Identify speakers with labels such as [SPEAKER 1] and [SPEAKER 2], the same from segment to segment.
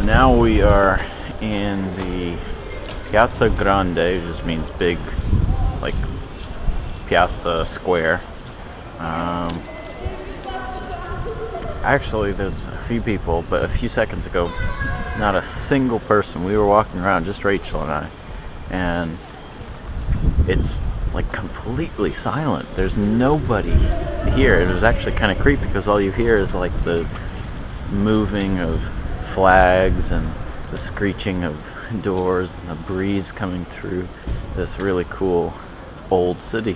[SPEAKER 1] So now we are in the Piazza Grande, which just means big, like piazza square. Actually, there's a few people, but a few seconds ago, not a single person. We were walking around, just Rachel and I, and it's like completely silent. There's nobody here. It was actually kind of creepy because all you hear is like the moving of flags and the screeching of doors and the breeze coming through this really cool old city.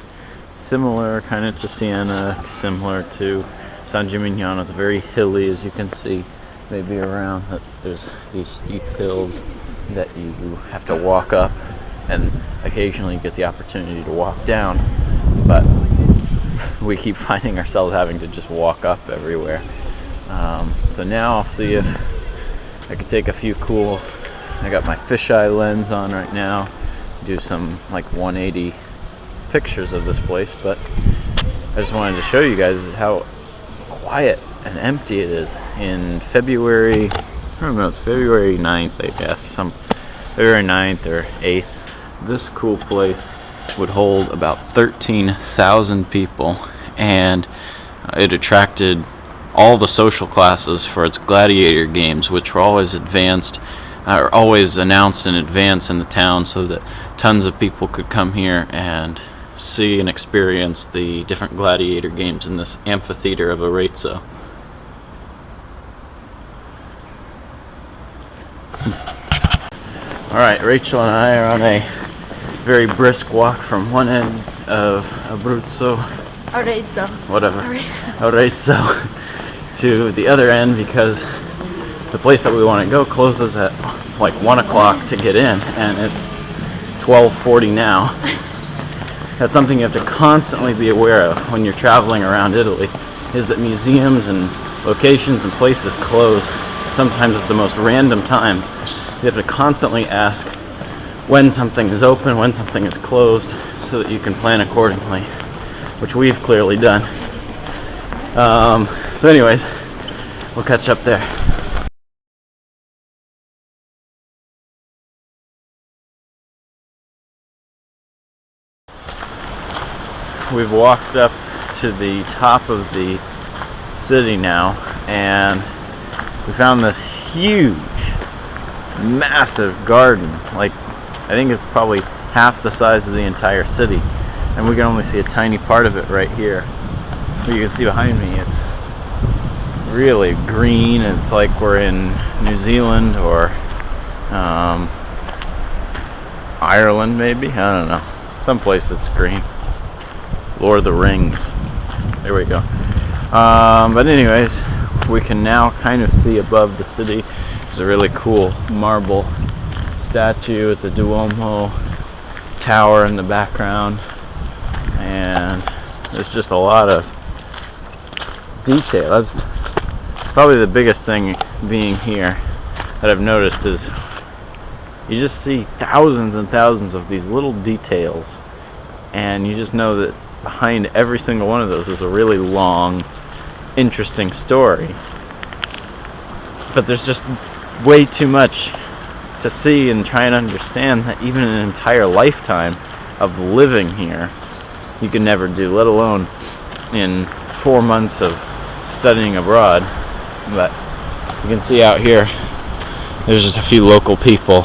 [SPEAKER 1] Similar kind of to Siena, similar to San Gimignano. It's very hilly, as you can see, maybe around. There's these steep hills that you have to walk up, and occasionally you get the opportunity to walk down, but we keep finding ourselves having to just walk up everywhere. So now I'll see if I could take a few cool, I got my fisheye lens on right now, do some like 180 pictures of this place, but I just wanted to show you guys how quiet and empty it is in February. I don't know, it's February 9th, I guess, February 9th or 8th. This cool place would hold about 13,000 people, and it attracted all the social classes for its gladiator games, which were always always announced in advance in the town so that tons of people could come here and see and experience the different gladiator games in this amphitheater of Arezzo. Alright, Rachel and I are on a very brisk walk from one end of
[SPEAKER 2] Arezzo,
[SPEAKER 1] to the other end, because the place that we want to go closes at like 1 o'clock to get in, and it's 12:40 now. That's something you have to constantly be aware of when you're traveling around Italy, is that museums and locations and places close sometimes at the most random times. You have to constantly ask when something is open, when something is closed, so that you can plan accordingly, which we've clearly done. So anyways, we'll catch up there. We've walked up to the top of the city now, and we found this huge, massive garden. Like, I think it's probably half the size of the entire city, and we can only see a tiny part of it right here. But you can see behind me, it's really green. It's like we're in New Zealand or Ireland, maybe. I don't know. Someplace that's green. Lord of the Rings. There we go. But anyways, we can now kind of see above the city. There's a really cool marble statue at the Duomo tower in the background, and there's just a lot of detail. That's probably the biggest thing being here that I've noticed, is you just see thousands and thousands of these little details, and you just know that behind every single one of those is a really long, interesting story. But there's just way too much to see and try and understand that even an entire lifetime of living here you can never do, let alone in 4 months of studying abroad. But you can see out here, there's just a few local people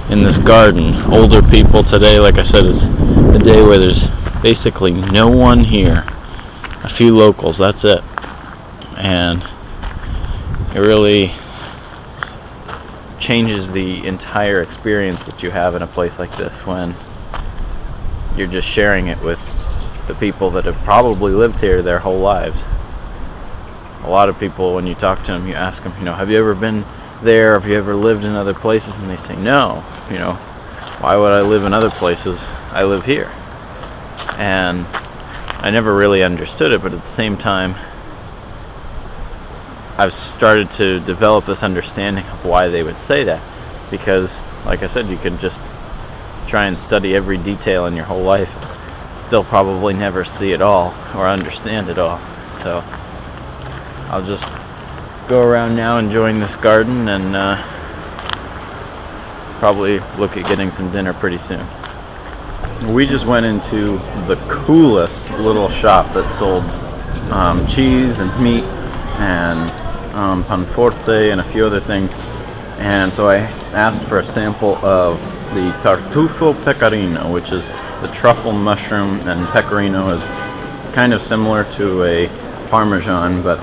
[SPEAKER 1] in this garden. Older people. Today, like I said, is a day where there's basically no one here. A few locals, that's it. And it really changes the entire experience that you have in a place like this when you're just sharing it with the people that have probably lived here their whole lives. A lot of people, when you talk to them, you ask them, have you ever been there? Have you ever lived in other places? And they say, no. Why would I live in other places? I live here. And I never really understood it, but at the same time, I've started to develop this understanding of why they would say that. Because, like I said, you can just try and study every detail in your whole life, still probably never see it all or understand it all. So I'll just go around now enjoying this garden and probably look at getting some dinner pretty soon. We just went into the coolest little shop that sold cheese and meat and panforte and a few other things. And so I asked for a sample of the tartufo pecorino, which is the truffle mushroom, and pecorino is kind of similar to a parmesan, but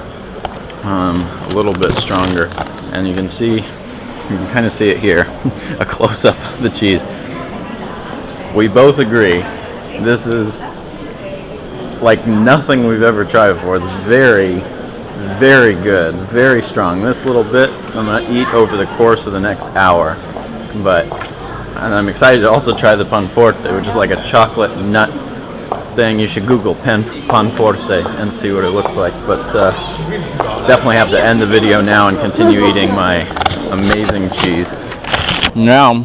[SPEAKER 1] a little bit stronger. And you can kind of see it here, a close-up of the cheese. We both agree this is like nothing we've ever tried before. It's very, very good, very strong. This little bit I'm going to eat over the course of the next hour. And I'm excited to also try the panforte, which is like a chocolate nut thing. You should Google panforte and see what it looks like. But definitely have to end the video now and continue eating my amazing cheese. Now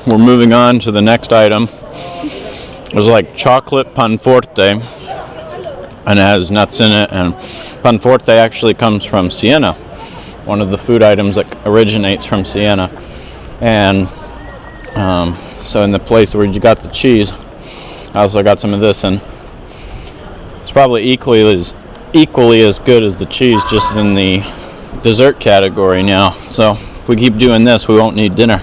[SPEAKER 1] we're moving on to the next item. It's like chocolate panforte, and it has nuts in it. And panforte actually comes from Siena, one of the food items that originates from Siena. And so in the place where you got the cheese, I also got some of this, and it's probably equally as good as the cheese, just in the dessert category now. So if we keep doing this, we won't need dinner.